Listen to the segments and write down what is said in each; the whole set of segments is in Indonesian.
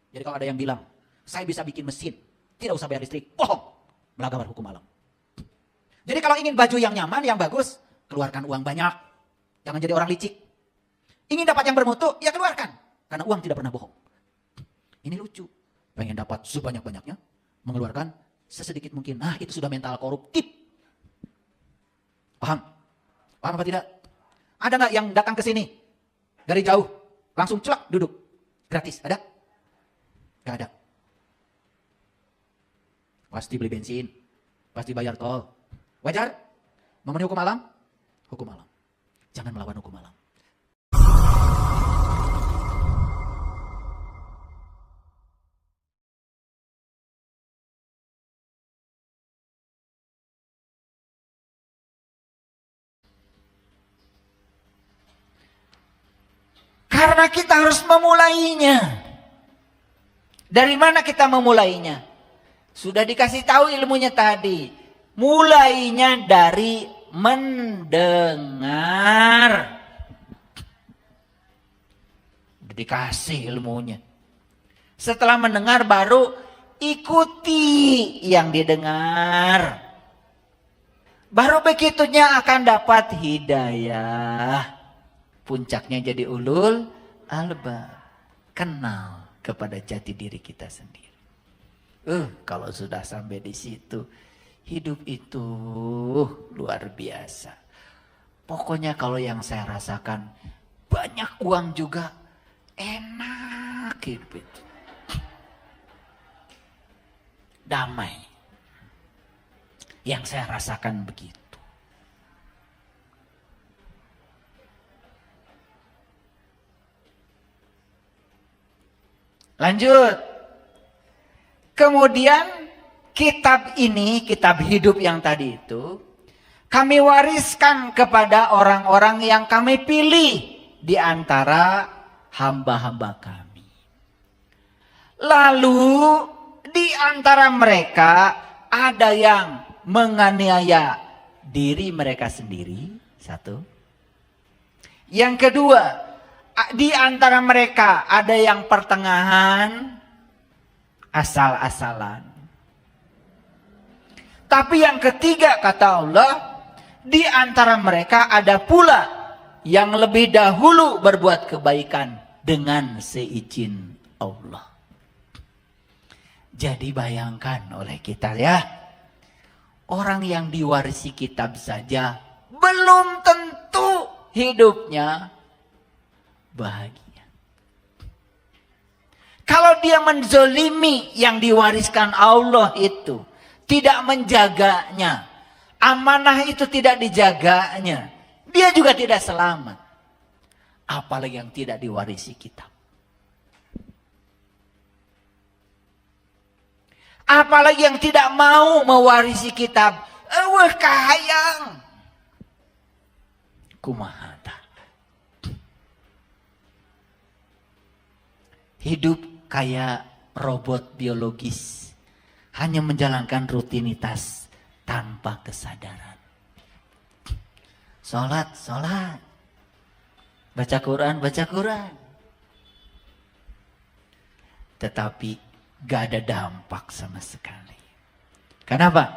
Jadi kalau ada yang bilang, saya bisa bikin mesin, tidak usah bayar listrik, bohong. Melanggar hukum alam. Jadi kalau ingin baju yang nyaman, yang bagus, keluarkan uang banyak. Jangan jadi orang licik. Ingin dapat yang bermutu, ya keluarkan. Karena uang tidak pernah bohong. Ini lucu. Pengen dapat sebanyak-banyaknya, mengeluarkan sesedikit mungkin. Nah, itu sudah mental koruptif. Paham? Paham apa tidak? Ada nggak yang datang ke sini dari jauh, langsung celak duduk, gratis? Ada? Gak ada. Pasti beli bensin, pasti bayar tol. Wajar? Memenuhi hukum alam? Hukum alam. Jangan melawan hukum alam. Karena kita harus memulainya. Dari mana kita memulainya? Sudah dikasih tahu ilmunya tadi. Mulainya dari mendengar. Sudah dikasih ilmunya. Setelah mendengar baru ikuti yang didengar. Baru begitunya akan dapat hidayah. Puncaknya jadi ulul albab. Kenal kepada jati diri kita sendiri. Kalau sudah sampai di situ, hidup itu luar biasa. Pokoknya kalau yang saya rasakan, banyak uang juga enak hidup itu. Damai. Yang saya rasakan begitu. Lanjut. Kemudian kitab ini, kitab hidup yang tadi itu, kami wariskan kepada orang-orang yang kami pilih di antara hamba-hamba kami. Lalu di antara mereka ada yang menganiaya diri mereka sendiri, satu. Yang kedua, di antara mereka ada yang pertengahan, asal-asalan. Tapi yang ketiga kata Allah, di antara mereka ada pula yang lebih dahulu berbuat kebaikan dengan seizin Allah. Jadi bayangkan oleh kita ya, orang yang diwarisi kitab saja belum tentu hidupnya bahagia. Kalau dia menzolimi yang diwariskan Allah itu, tidak menjaganya, amanah itu tidak dijaganya, dia juga tidak selamat. Apalagi yang tidak diwarisi kitab. Apalagi yang tidak mau mewarisi kitab. Kahayang. Kumaha. Hidup kayak robot biologis. Hanya menjalankan rutinitas tanpa kesadaran. Sholat, sholat. Baca Quran, baca Quran. Tetapi gak ada dampak sama sekali. Kenapa?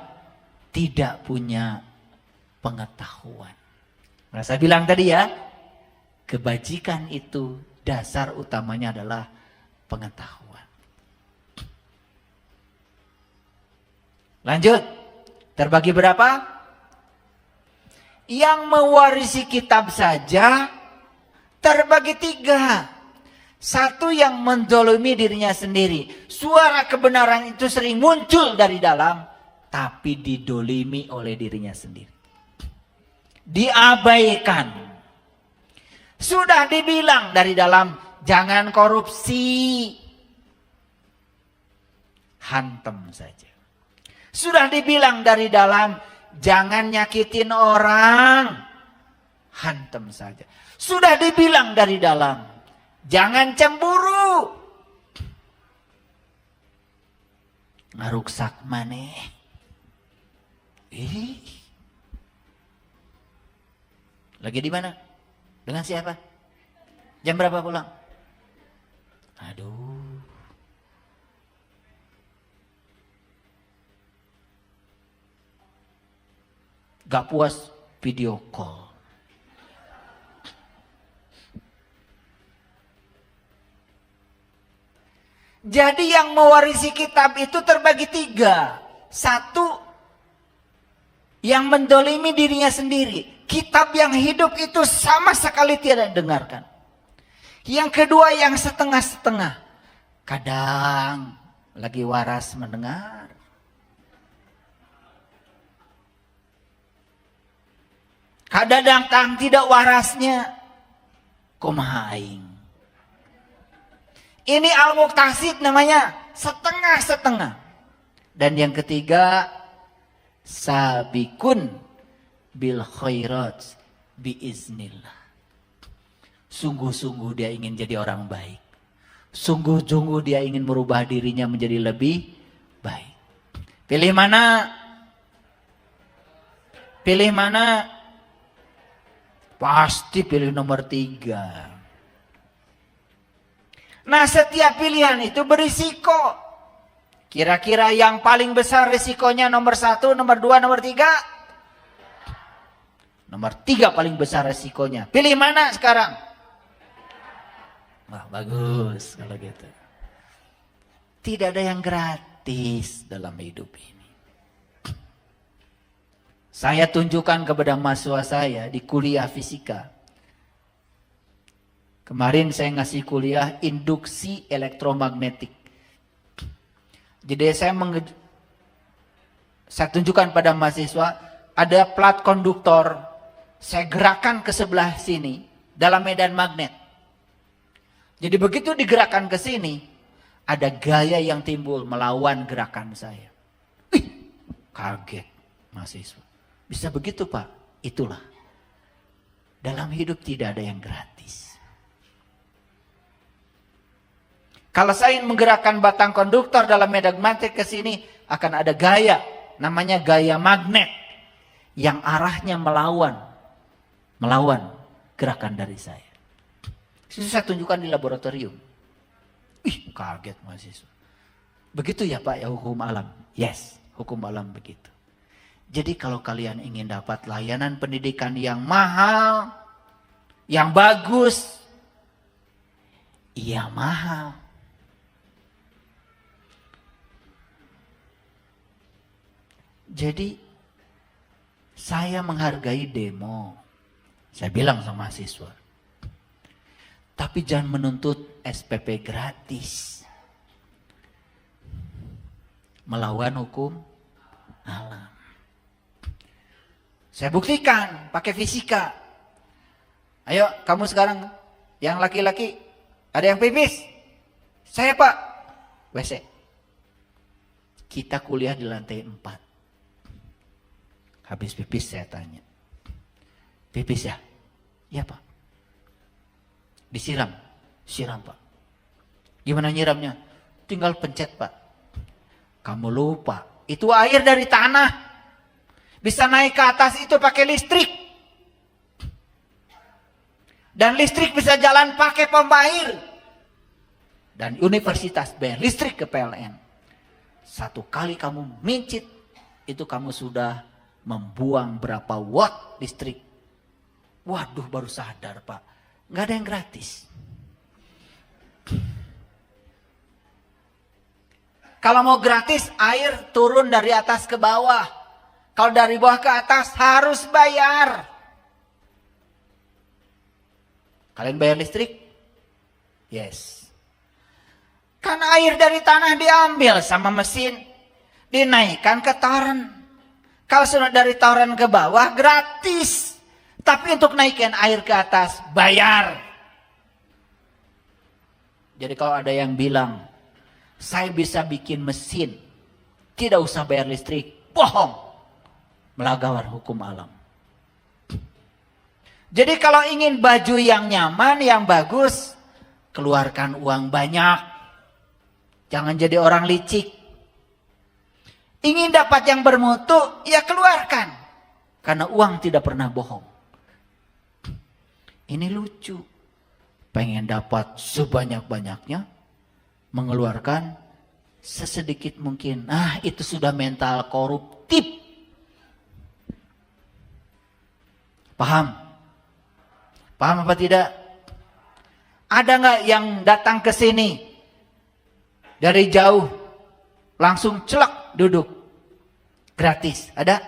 Tidak punya pengetahuan. Nah, saya bilang tadi ya, kebajikan itu dasar utamanya adalah pengetahuan. Lanjut. Terbagi berapa? Yang mewarisi kitab saja terbagi 3. Satu yang menzalimi dirinya sendiri. Suara kebenaran itu sering muncul dari dalam, tapi didolimi oleh dirinya sendiri. Diabaikan. Sudah dibilang dari dalam, jangan korupsi. Hantem saja. Sudah dibilang dari dalam, jangan nyakitin orang. Hantem saja. Sudah dibilang dari dalam, jangan cemburu. Ngaruksak maneh. Lagi di mana? Dengan siapa? Jam berapa pulang? Aduh. Gak puas, video call. Jadi yang mewarisi kitab itu terbagi 3. Satu, yang mendolimi dirinya sendiri. Kitab yang hidup itu sama sekali tidak dengarkan. Yang kedua, yang setengah-setengah. Kadang lagi waras mendengar. Kadang-kadang tidak warasnya. Kumaha aing. Ini al-muqtasid namanya, setengah-setengah. Dan yang ketiga, sabikun bil khairat biiznillah. Sungguh-sungguh dia ingin jadi orang baik. Sungguh-sungguh dia ingin merubah dirinya menjadi lebih baik. Pilih mana? Pilih mana? Pasti pilih nomor 3. Nah, setiap pilihan itu berisiko. Kira-kira yang paling besar risikonya nomor 1, nomor 2, nomor 3? Nomor 3 paling besar risikonya. Pilih mana sekarang? Wah, bagus kalau gitu. Tidak ada yang gratis dalam hidup ini. Saya tunjukkan kepada mahasiswa saya di kuliah fisika. Kemarin saya ngasih kuliah induksi elektromagnetik. Jadi saya tunjukkan pada mahasiswa, ada plat konduktor, saya gerakan ke sebelah sini dalam medan magnet. Jadi begitu digerakkan ke sini, ada gaya yang timbul melawan gerakan saya. Kaget mahasiswa. Bisa begitu Pak? Itulah. Dalam hidup tidak ada yang gratis. Kalau saya ingin menggerakkan batang konduktor dalam medan magnet ke sini, akan ada gaya, namanya gaya magnet, yang arahnya melawan gerakan dari saya. Itu saya tunjukkan di laboratorium. Kaget mahasiswa. Begitu ya Pak ya hukum alam? Yes, hukum alam begitu. Jadi kalau kalian ingin dapat layanan pendidikan yang mahal, yang bagus, iya mahal. Jadi saya menghargai demo. Saya bilang sama mahasiswa. Tapi jangan menuntut SPP gratis. Melawan hukum alam. Saya buktikan pakai fisika. Ayo kamu sekarang yang laki-laki ada yang pipis. Saya Pak. WC. Kita kuliah di lantai 4. Habis pipis saya tanya. Pipis ya? Iya Pak. Disiram? Siram Pak. Gimana nyiramnya? Tinggal pencet Pak. Kamu lupa. Itu air dari tanah. Bisa naik ke atas itu pakai listrik. Dan listrik bisa jalan pakai pompa air. Dan universitas bayar listrik ke PLN. 1 kali kamu mincit. Itu kamu sudah membuang berapa watt listrik. Waduh baru sadar Pak. Nggak ada yang gratis. Kalau mau gratis air turun dari atas ke bawah. Kalau dari bawah ke atas harus bayar. Kalian bayar listrik? Yes. Karena air dari tanah diambil sama mesin. Dinaikkan ke toren. Kalau sudah dari toren ke bawah gratis. Tapi untuk naikin air ke atas bayar. Jadi kalau ada yang bilang, saya bisa bikin mesin, tidak usah bayar listrik. Bohong. Melanggar hukum alam. Jadi kalau ingin baju yang nyaman, yang bagus, keluarkan uang banyak. Jangan jadi orang licik. Ingin dapat yang bermutu, ya keluarkan. Karena uang tidak pernah bohong. Ini lucu. Pengen dapat sebanyak-banyaknya, mengeluarkan sesedikit mungkin. Itu sudah mental koruptif. Paham? Paham apa tidak? Ada nggak yang datang ke sini dari jauh langsung celak duduk gratis? Ada?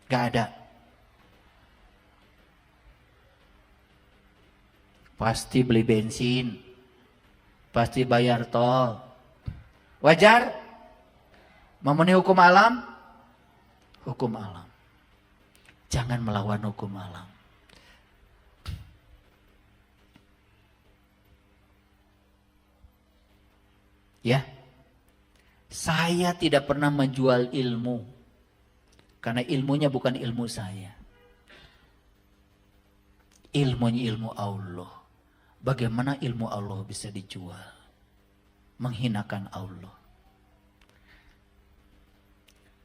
Gak ada. Pasti beli bensin, pasti bayar tol. Wajar? Memenuhi hukum alam? Hukum alam. Jangan melawan hukum alam. Ya, saya tidak pernah menjual ilmu, karena ilmunya bukan ilmu saya. Ilmunya ilmu Allah. Bagaimana ilmu Allah bisa dijual? Menghinakan Allah.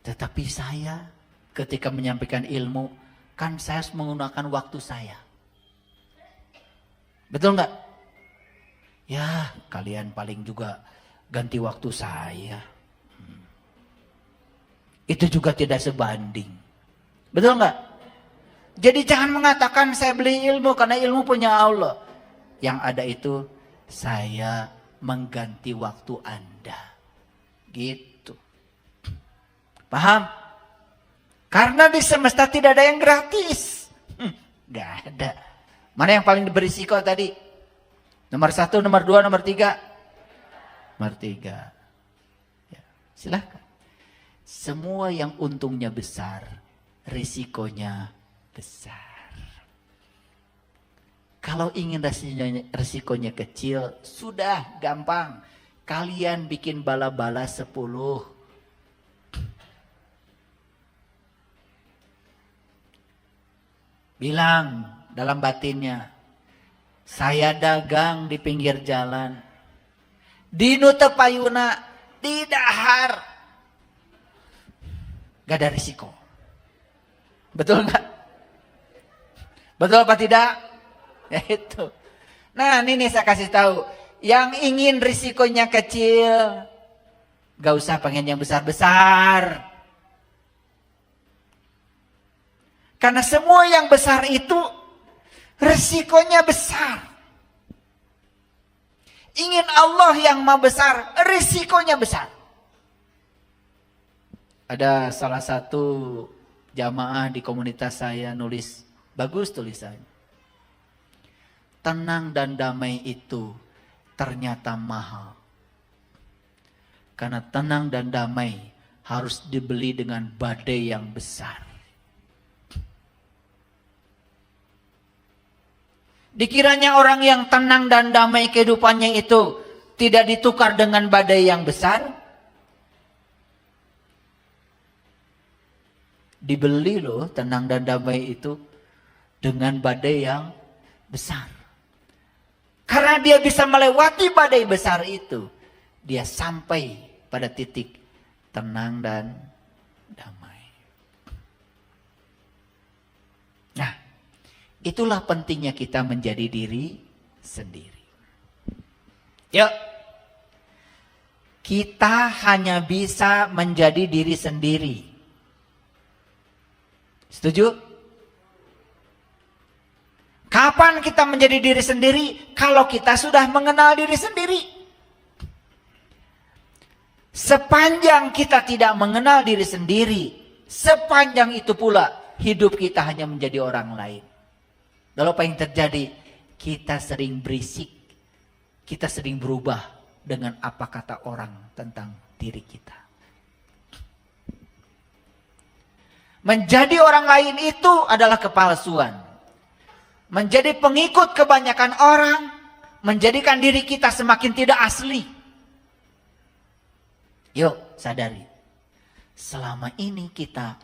Tetapi saya ketika menyampaikan ilmu, kan saya harus menggunakan waktu saya. Betul nggak? Ya, kalian paling juga ganti waktu saya. Itu juga tidak sebanding. Betul nggak? Jadi jangan mengatakan saya beli ilmu karena ilmu punya Allah. Yang ada itu saya mengganti waktu Anda. Gitu. Paham? Karena di semesta tidak ada yang gratis. Gak ada. Mana yang paling berisiko tadi? Nomor 1, nomor 2, nomor 3? Nomor 3. Ya, silahkan. Semua yang untungnya besar, risikonya besar. Kalau ingin risikonya kecil, sudah gampang. Kalian bikin bala-bala 10. Bilang dalam batinnya, saya dagang di pinggir jalan. Dinu tepayuna di dahar. Gak ada risiko. Betul gak? Betul apa tidak? Ya itu. Nah ini saya kasih tahu. Yang ingin risikonya kecil, gak usah pengen yang besar-besar. Karena semua yang besar itu risikonya besar. Ingin Allah yang maha besar, risikonya besar. Ada salah satu jamaah di komunitas saya nulis, bagus tulisannya. Tenang dan damai itu ternyata mahal. Karena tenang dan damai harus dibeli dengan badai yang besar. Dikiranya orang yang tenang dan damai kehidupannya itu tidak ditukar dengan badai yang besar. Dibeli loh tenang dan damai itu dengan badai yang besar. Karena dia bisa melewati badai besar itu, dia sampai pada titik tenang dan damai. Nah, itulah pentingnya kita menjadi diri sendiri. Yuk. Kita hanya bisa menjadi diri sendiri. Setuju? Kapan kita menjadi diri sendiri? Kalau kita sudah mengenal diri sendiri. Sepanjang kita tidak mengenal diri sendiri, sepanjang itu pula hidup kita hanya menjadi orang lain. Lalu apa yang terjadi? Kita sering berisik. Kita sering berubah dengan apa kata orang tentang diri kita. Menjadi orang lain itu adalah kepalsuan. Menjadi pengikut kebanyakan orang, menjadikan diri kita semakin tidak asli. Yuk, sadari. Selama ini kita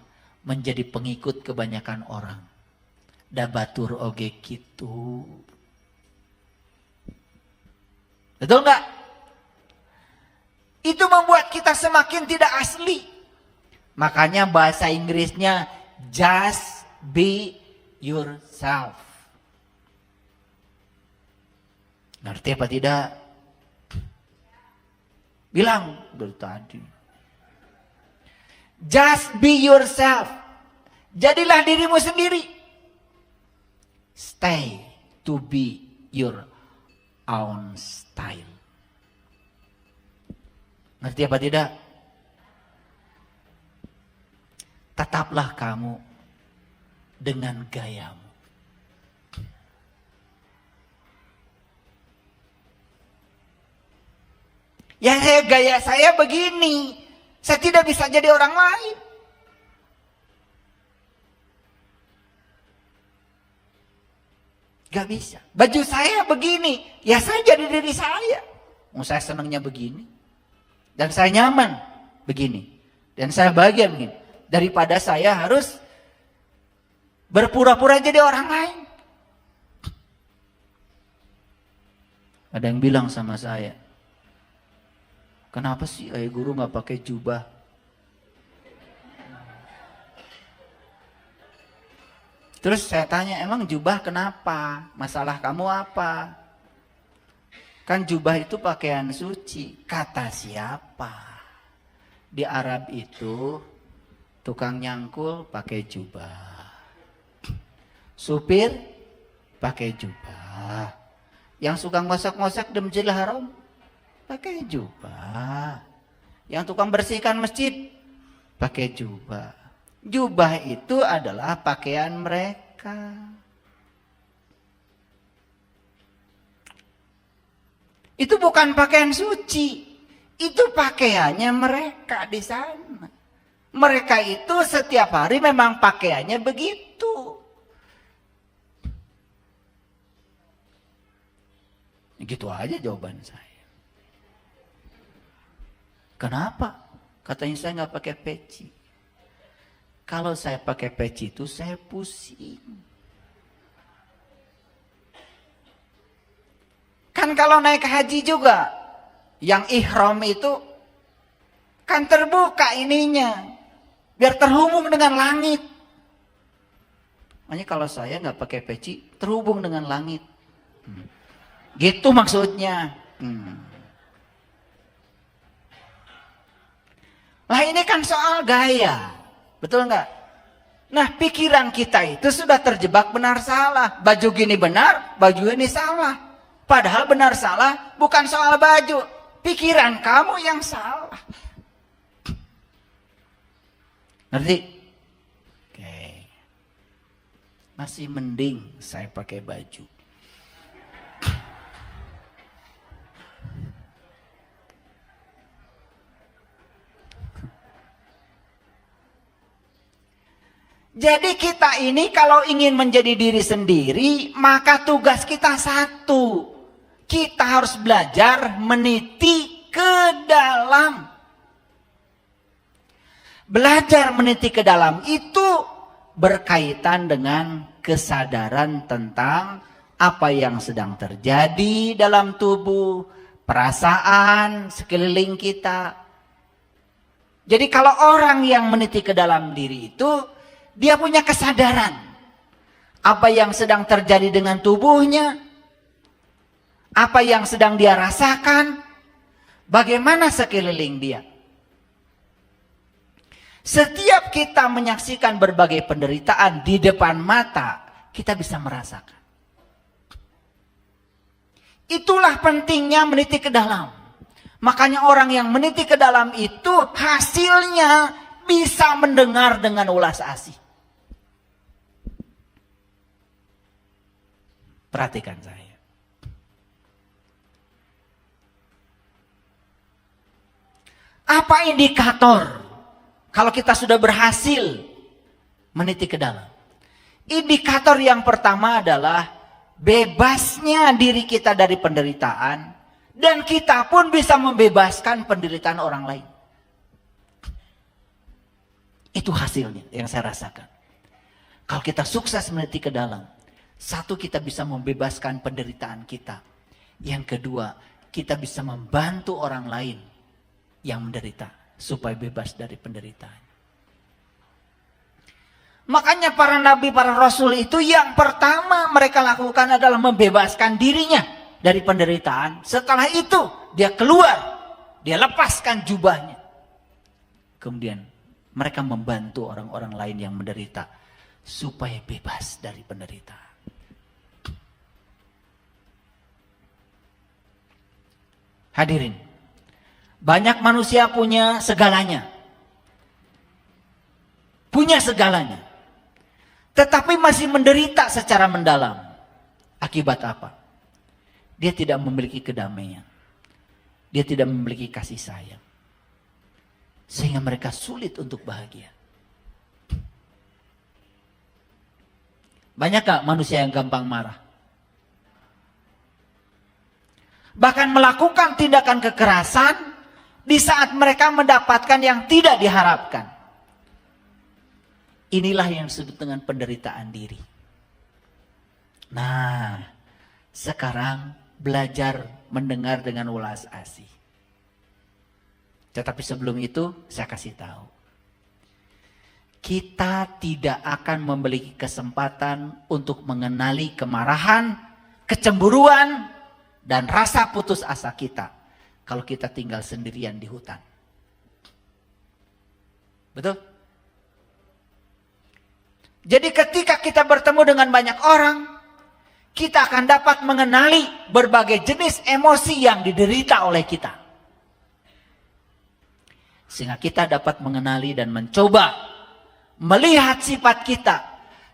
menjadi pengikut kebanyakan orang. Da batur oge gitu. Betul nggak? Itu membuat kita semakin tidak asli. Makanya bahasa Inggrisnya just be yourself. Ngerti apa tidak? Bilang dari tadi. Just be yourself. Jadilah dirimu sendiri. Stay to be your own style. Ngerti apa tidak? Tetaplah kamu dengan gayamu. Ya gaya saya begini. Saya tidak bisa jadi orang lain. Gak bisa. Baju saya begini. Ya saya jadi diri saya. Saya senangnya begini. Dan saya nyaman begini. Dan saya bahagia begini. Daripada saya harus berpura-pura jadi orang lain. Ada yang bilang sama saya, kenapa sih ayah guru gak pakai jubah? Terus saya tanya, emang jubah kenapa? Masalah kamu apa? Kan jubah itu pakaian suci. Kata siapa? Di Arab itu tukang nyangkul pakai jubah. Supir pakai jubah. Yang suka ngosak-ngosak di Masjidil Haram pakai jubah. Yang tukang bersihkan masjid pakai jubah. Jubah itu adalah pakaian mereka. Itu bukan pakaian suci. Itu pakaiannya mereka di sana. Mereka itu setiap hari memang pakaiannya begitu. Gitu aja jawaban saya. Kenapa? Katanya saya nggak pakai peci. Kalau saya pakai peci itu saya pusing. Kan kalau naik haji juga, yang ihram itu kan terbuka ininya, biar terhubung dengan langit. Makanya kalau saya nggak pakai peci, terhubung dengan langit. Gitu maksudnya. Lah ini kan soal gaya. Betul enggak? Nah pikiran kita itu sudah terjebak benar salah. Baju gini benar, baju ini salah. Padahal benar salah bukan soal baju. Pikiran kamu yang salah. Ngerti? Oke. Masih mending saya pakai baju. Jadi kita ini kalau ingin menjadi diri sendiri, maka tugas kita satu. Kita harus belajar meniti ke dalam. Belajar meniti ke dalam itu berkaitan dengan kesadaran tentang apa yang sedang terjadi dalam tubuh, perasaan sekeliling kita. Jadi kalau orang yang meniti ke dalam diri itu, dia punya kesadaran apa yang sedang terjadi dengan tubuhnya, apa yang sedang dia rasakan, bagaimana sekeliling dia. Setiap kita menyaksikan berbagai penderitaan di depan mata, kita bisa merasakan. Itulah pentingnya meniti ke dalam. Makanya orang yang meniti ke dalam itu hasilnya bisa mendengar dengan ulas asih. Perhatikan saya. Apa indikator kalau kita sudah berhasil meniti ke dalam? Indikator yang pertama adalah bebasnya diri kita dari penderitaan, dan kita pun bisa membebaskan penderitaan orang lain. Itu hasilnya yang saya rasakan. Kalau kita sukses meniti ke dalam, satu, kita bisa membebaskan penderitaan kita. Yang kedua, kita bisa membantu orang lain yang menderita supaya bebas dari penderitaan. Makanya para nabi, para rasul itu yang pertama mereka lakukan adalah membebaskan dirinya dari penderitaan. Setelah itu dia keluar, dia lepaskan jubahnya. Kemudian mereka membantu orang-orang lain yang menderita supaya bebas dari penderitaan. Hadirin, banyak manusia punya segalanya. Punya segalanya. Tetapi masih menderita secara mendalam. Akibat apa? Dia tidak memiliki kedamaian. Dia tidak memiliki kasih sayang. Sehingga mereka sulit untuk bahagia. Banyak gak manusia yang gampang marah? Bahkan melakukan tindakan kekerasan di saat mereka mendapatkan yang tidak diharapkan. Inilah yang disebut dengan penderitaan diri. Nah, sekarang belajar mendengar dengan welas asih. Tetapi sebelum itu saya kasih tahu. Kita tidak akan memiliki kesempatan untuk mengenali kemarahan, kecemburuan, dan rasa putus asa kita kalau kita tinggal sendirian di hutan. Betul? Jadi ketika kita bertemu dengan banyak orang, kita akan dapat mengenali berbagai jenis emosi yang diderita oleh kita. Sehingga kita dapat mengenali dan mencoba melihat sifat kita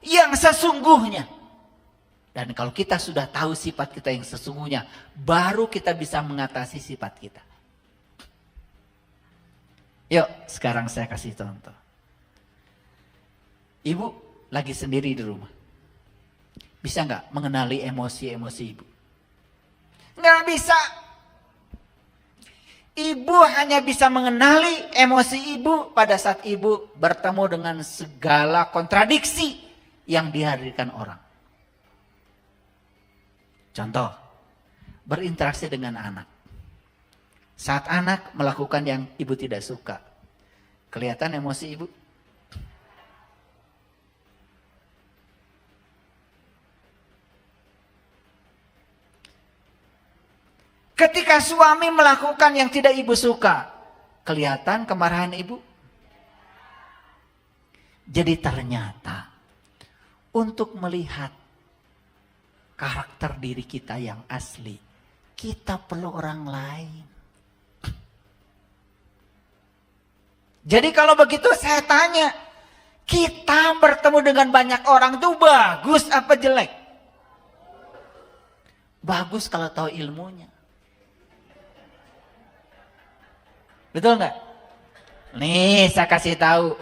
yang sesungguhnya. Dan kalau kita sudah tahu sifat kita yang sesungguhnya, baru kita bisa mengatasi sifat kita. Yuk, sekarang saya kasih contoh. Ibu lagi sendiri di rumah. Bisa nggak mengenali emosi-emosi ibu? Nggak bisa. Ibu hanya bisa mengenali emosi ibu pada saat ibu bertemu dengan segala kontradiksi yang dihadirkan orang. Contoh, berinteraksi dengan anak. Saat anak melakukan yang ibu tidak suka, kelihatan emosi ibu? Ketika suami melakukan yang tidak ibu suka, kelihatan kemarahan ibu? Jadi ternyata untuk melihat karakter diri kita yang asli, kita perlu orang lain. Jadi kalau begitu saya tanya, kita bertemu dengan banyak orang itu bagus apa jelek? Bagus kalau tahu ilmunya. Betul nggak? Nih saya kasih tahu,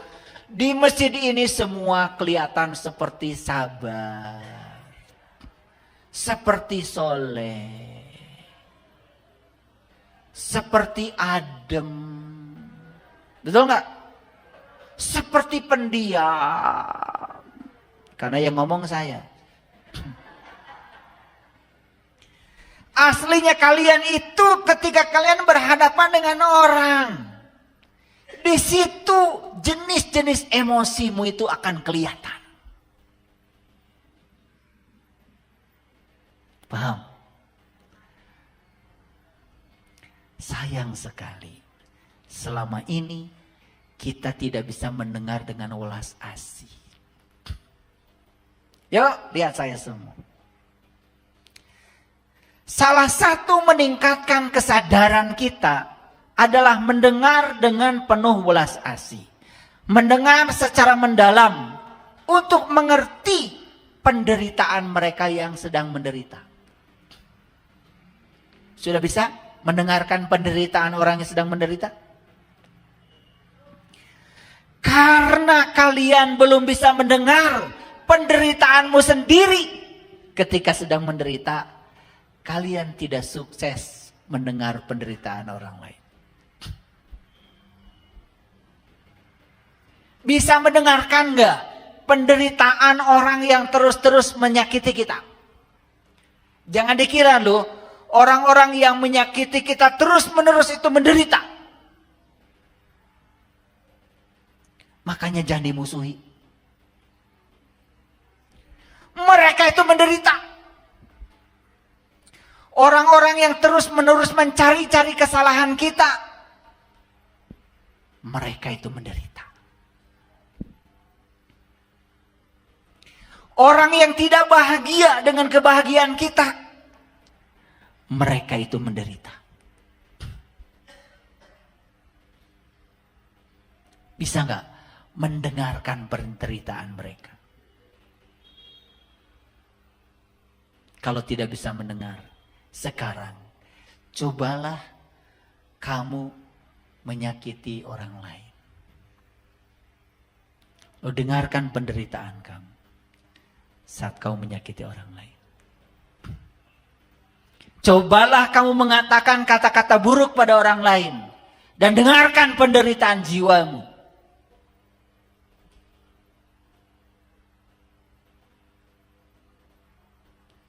di masjid ini semua kelihatan seperti sabar. Seperti soleh, seperti adem, betul nggak? Seperti pendiam, karena yang ngomong saya. Aslinya kalian itu ketika kalian berhadapan dengan orang, di situ jenis-jenis emosimu itu akan kelihatan. Paham? Sayang sekali, selama ini kita tidak bisa mendengar dengan welas asih. Yuk, lihat saya semua. Salah satu meningkatkan kesadaran kita adalah mendengar dengan penuh welas asih. Mendengar secara mendalam untuk mengerti penderitaan mereka yang sedang menderita. Sudah bisa mendengarkan penderitaan orang yang sedang menderita? Karena kalian belum bisa mendengar penderitaanmu sendiri ketika sedang menderita, kalian tidak sukses mendengar penderitaan orang lain. Bisa mendengarkan enggak penderitaan orang yang terus-terus menyakiti kita? Jangan dikira loh, orang-orang yang menyakiti kita terus-menerus itu menderita. Makanya jangan dimusuhi. Mereka itu menderita. Orang-orang yang terus-menerus mencari-cari kesalahan kita, mereka itu menderita. Orang yang tidak bahagia dengan kebahagiaan kita, mereka itu menderita. Bisa nggak mendengarkan penderitaan mereka? Kalau tidak bisa mendengar, sekarang cobalah kamu menyakiti orang lain. Lo dengarkan penderitaan kamu saat kau menyakiti orang lain. Cobalah kamu mengatakan kata-kata buruk pada orang lain dan dengarkan penderitaan jiwamu.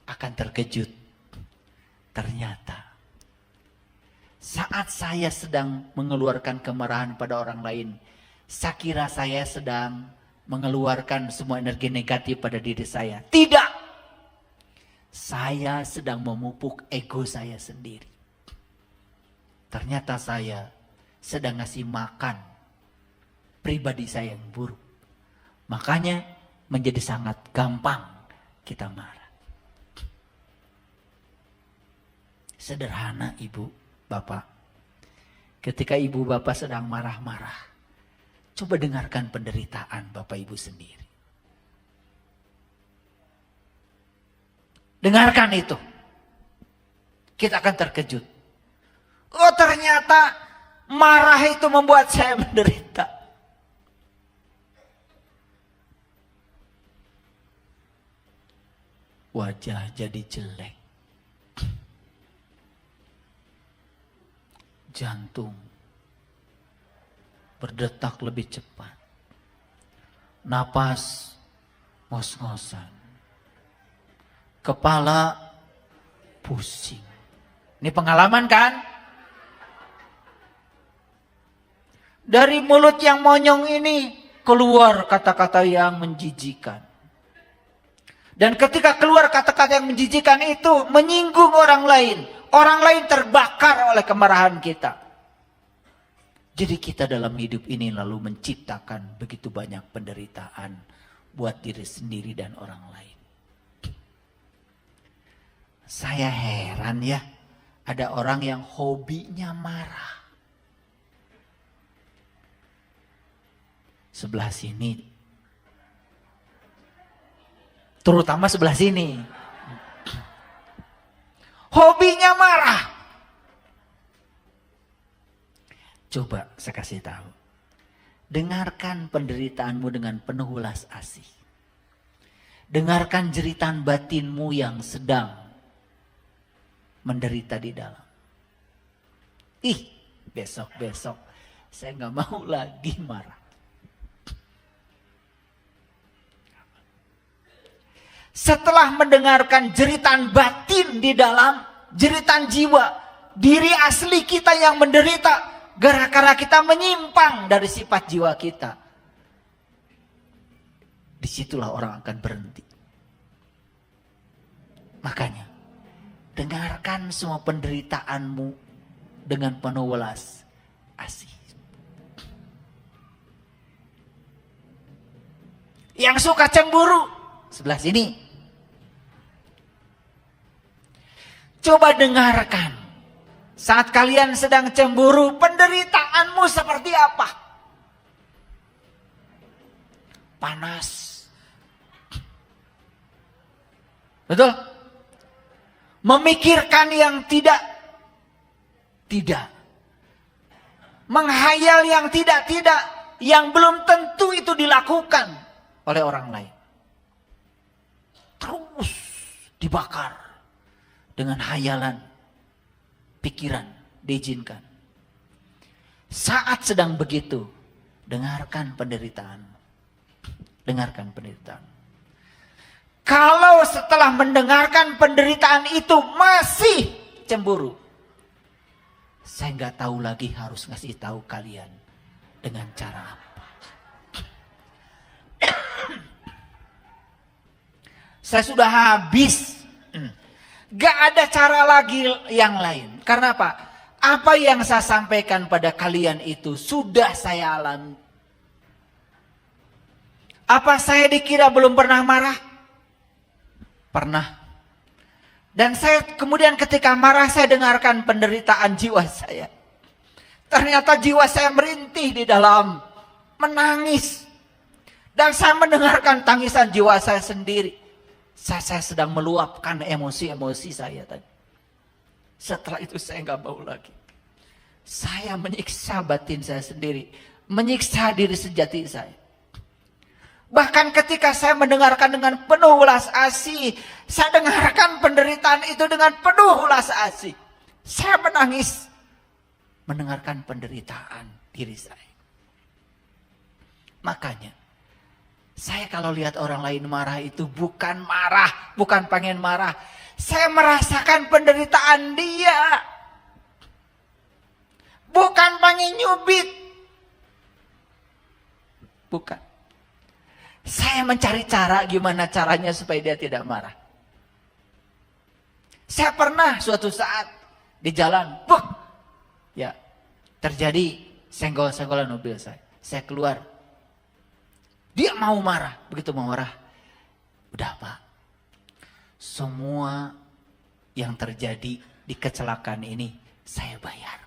Akan terkejut, ternyata saat saya sedang mengeluarkan kemarahan pada orang lain, saya kira saya sedang mengeluarkan semua energi negatif pada diri saya. Tidak. Saya sedang memupuk ego saya sendiri. Ternyata saya sedang ngasih makan pribadi saya yang buruk. Makanya menjadi sangat gampang kita marah. Sederhana ibu, bapak. Ketika ibu bapak sedang marah-marah, coba dengarkan penderitaan bapak ibu sendiri. Dengarkan itu. Kita akan terkejut. Oh, ternyata marah itu membuat saya menderita. Wajah jadi jelek. Jantung berdetak lebih cepat. Napas ngos-ngosan. Kepala pusing. Ini pengalaman kan? Dari mulut yang monyong ini keluar kata-kata yang menjijikan. Dan ketika keluar kata-kata yang menjijikan itu menyinggung orang lain. Orang lain terbakar oleh kemarahan kita. Jadi kita dalam hidup ini lalu menciptakan begitu banyak penderitaan buat diri sendiri dan orang lain. Saya heran ya, ada orang yang hobinya marah. Sebelah sini, terutama sebelah sini, hobinya marah. Coba saya kasih tahu. Dengarkan penderitaanmu dengan penuh welas asih. Dengarkan jeritan batinmu yang sedang menderita di dalam. Ih, besok-besok saya nggak mau lagi marah. Setelah mendengarkan jeritan batin di dalam, jeritan jiwa, diri asli kita yang menderita, gara-gara kita menyimpang dari sifat jiwa kita. Disitulah orang akan berhenti. Makanya, dengarkan semua penderitaanmu dengan penuh welas asih. Yang suka cemburu, sebelah sini. Coba dengarkan. Saat kalian sedang cemburu, penderitaanmu seperti apa? Panas. Betul? Memikirkan yang tidak. Menghayal yang tidak. Yang belum tentu itu dilakukan oleh orang lain. Terus dibakar dengan hayalan. Pikiran diizinkan. Saat sedang begitu, dengarkan penderitaan. Dengarkan penderitaan. Kalau setelah mendengarkan penderitaan itu masih cemburu, saya nggak tahu lagi harus ngasih tahu kalian dengan cara apa. Saya sudah habis. Gak ada cara lagi yang lain. Karena apa? Apa yang saya sampaikan pada kalian itu sudah saya alami. Apa saya dikira belum pernah marah? Pernah. Dan saya kemudian ketika marah saya dengarkan penderitaan jiwa saya. Ternyata jiwa saya merintih di dalam, menangis. Dan saya mendengarkan tangisan jiwa saya sendiri. Saya sedang meluapkan emosi-emosi saya tadi. Setelah itu saya nggak mau lagi. Saya menyiksa batin saya sendiri. Menyiksa diri sejati saya. Bahkan ketika saya mendengarkan dengan penuh ulas asih. Saya dengarkan penderitaan itu dengan penuh ulas asih. Saya menangis. Mendengarkan penderitaan diri saya. Makanya. Saya kalau lihat orang lain marah itu bukan marah. Bukan pengen marah. Saya merasakan penderitaan dia. Bukan pengen nyubit. Bukan. Saya mencari cara gimana caranya supaya dia tidak marah. Saya pernah suatu saat di jalan, ya terjadi senggol-senggolan mobil saya. Saya keluar. Dia mau marah. Begitu mau marah. Udah Pak. Semua yang terjadi di kecelakaan ini saya bayar.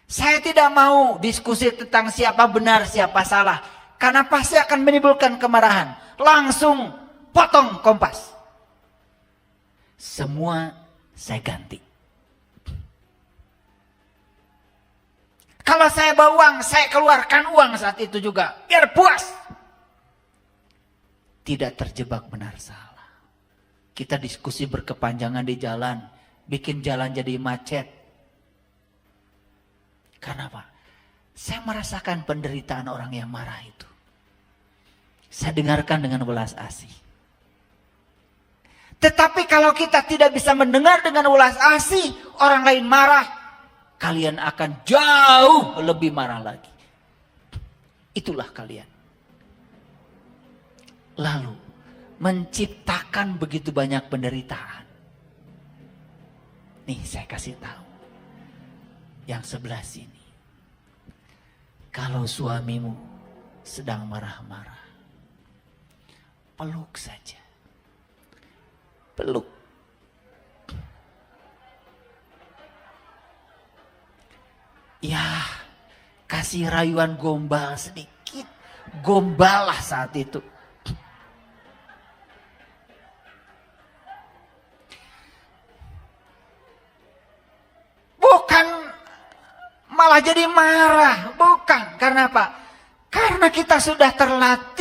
Saya tidak mau diskusi tentang siapa benar, siapa salah. Karena pasti akan menimbulkan kemarahan. Langsung potong kompas. Semua saya ganti. Kalau saya bawa uang, saya keluarkan uang saat itu juga. Biar puas. Tidak terjebak benar salah. Kita diskusi berkepanjangan di jalan. Bikin jalan jadi macet. Karena apa? Saya merasakan penderitaan orang yang marah itu. Saya dengarkan dengan welas asih. Tetapi kalau kita tidak bisa mendengar dengan welas asih, orang lain marah, kalian akan jauh lebih marah lagi. Itulah kalian. Lalu menciptakan begitu banyak penderitaan. Nih saya kasih tahu. Yang sebelah sini. Kalau suamimu sedang marah-marah, peluk saja. Peluk. Ya, kasih rayuan gombal sedikit. Gombalah saat itu. Bukan malah jadi marah. Bukan. Karena apa? Karena kita sudah terlatih